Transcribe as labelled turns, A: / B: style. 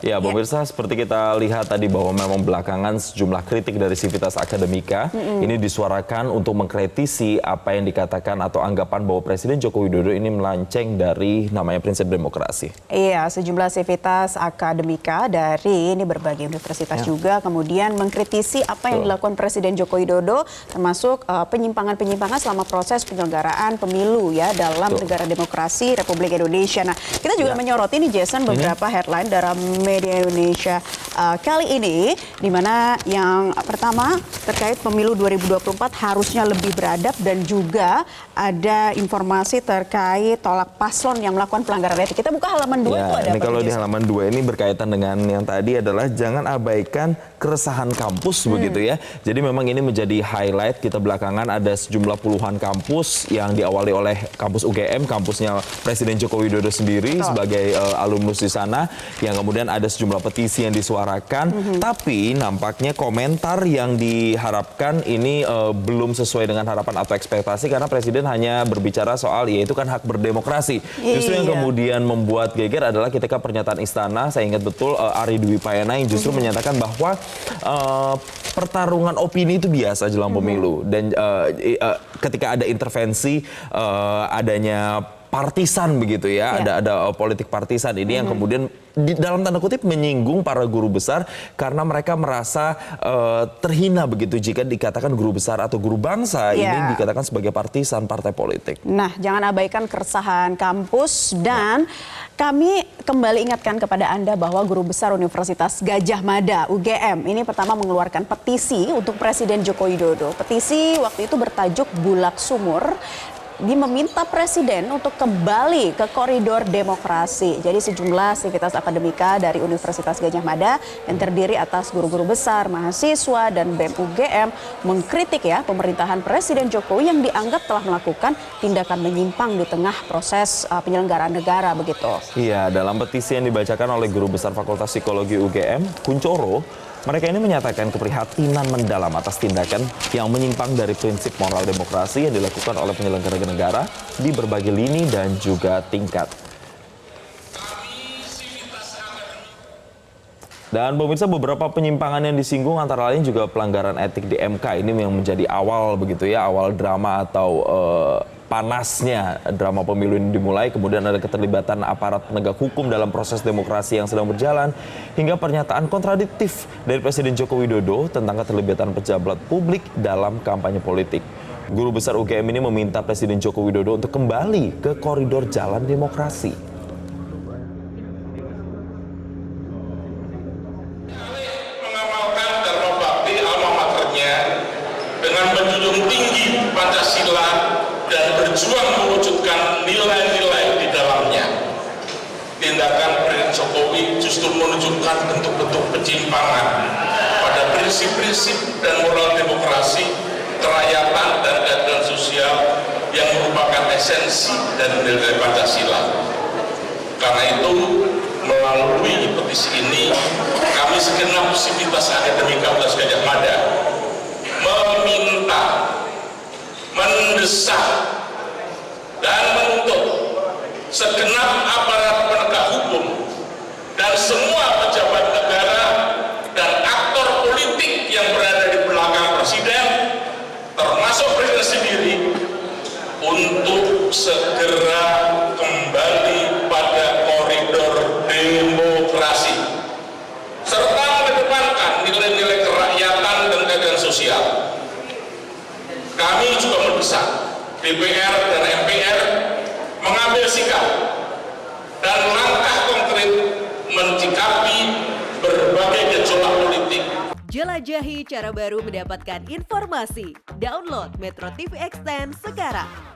A: Ya, pemirsa, seperti kita lihat tadi bahwa memang belakangan sejumlah kritik dari Civitas Akademika ini disuarakan untuk mengkritisi apa yang dikatakan atau anggapan bahwa Presiden Joko Widodo ini melenceng dari namanya prinsip demokrasi.
B: Iya, sejumlah Civitas Akademika dari ini berbagai universitas juga kemudian mengkritisi apa yang dilakukan Presiden Joko Widodo, termasuk penyimpangan-penyimpangan selama proses penyelenggaraan pemilu ya dalam negara demokrasi Republik Indonesia. Nah, kita juga menyoroti nih Jason beberapa headline dalam media Indonesia kali ini, di mana yang pertama terkait pemilu 2024 harusnya lebih beradab dan juga ada informasi terkait tolak paslon yang melakukan pelanggaran etik. Kita buka halaman 2 itu ada
A: ini
B: apa?
A: Kalau di halaman 2 ini berkaitan dengan yang tadi adalah jangan abaikan keresahan kampus begitu ya. Jadi memang ini menjadi highlight kita belakangan, ada sejumlah puluhan kampus yang diawali oleh kampus UGM, kampusnya Presiden Joko Widodo sendiri sebagai alumnus di sana, yang kemudian ada sejumlah petisi yang disuarakan, tapi nampaknya komentar yang diharapkan ini belum sesuai dengan harapan atau ekspektasi karena Presiden hanya berbicara soal yaitu kan hak berdemokrasi. Justru yang kemudian membuat geger adalah ketika pernyataan istana, saya ingat betul Ari Dwi Payana yang justru menyatakan bahwa pertarungan opini itu biasa jelang pemilu dan ketika ada intervensi adanya partisan begitu ya, ada politik partisan ini yang kemudian dalam tanda kutip menyinggung para guru besar karena mereka merasa terhina begitu jika dikatakan guru besar atau guru bangsa ini dikatakan sebagai partisan partai politik.
B: Nah, jangan abaikan keresahan kampus dan kami kembali ingatkan kepada Anda bahwa Guru Besar Universitas Gadjah Mada UGM ini pertama mengeluarkan petisi untuk Presiden Joko Widodo. Petisi waktu itu bertajuk Bulak Sumur. Dia meminta Presiden untuk kembali ke koridor demokrasi. Jadi sejumlah Civitas Akademika dari Universitas Gadjah Mada yang terdiri atas guru-guru besar, mahasiswa, dan BEM UGM mengkritik ya pemerintahan Presiden Jokowi yang dianggap telah melakukan tindakan menyimpang di tengah proses penyelenggaraan negara begitu.
A: Iya, dalam petisi yang dibacakan oleh Guru Besar Fakultas Psikologi UGM, Kuncoro, mereka ini menyatakan keprihatinan mendalam atas tindakan yang menyimpang dari prinsip moral demokrasi yang dilakukan oleh penyelenggara negara di berbagai lini dan juga tingkat. Dan pemirsa, beberapa penyimpangan yang disinggung antara lain juga pelanggaran etik di MK ini yang menjadi awal begitu ya, awal drama atau panasnya drama pemilu ini dimulai, kemudian ada keterlibatan aparat penegak hukum dalam proses demokrasi yang sedang berjalan, hingga pernyataan kontradiktif dari Presiden Joko Widodo tentang keterlibatan pejabat publik dalam kampanye politik. Guru Besar UGM ini meminta Presiden Joko Widodo untuk kembali ke koridor jalan demokrasi.
C: Mengamalkan dharma bakti alma maternya dengan menjunjung tinggi Pancasila dan berjuang mewujudkan nilai-nilai di dalamnya. Tindakan Presiden Jokowi justru menunjukkan bentuk-bentuk penyimpangan pada prinsip-prinsip dan moral demokrasi, kerakyatan dan keadilan sosial yang merupakan esensi dari nilai Pancasila. Karena itu, melalui petisi ini, kami segenap Civitas Akademika Universitas Gadjah Mada meminta, mendesak, dan menuntut segenap aparat penegak hukum dan semua pejabat negara dan aktor politik yang berada di belakang Presiden, termasuk Presiden sendiri, untuk segera kembali pada koridor demokrasi serta mengedepankan nilai-nilai kerakyatan dan keadilan sosial. Kami juga mendesak DPR dan MPR mengambil sikap dan langkah konkret mencikapi berbagai gejolak politik.
D: Jelajahi cara baru mendapatkan informasi. Download Metro TV Extend sekarang.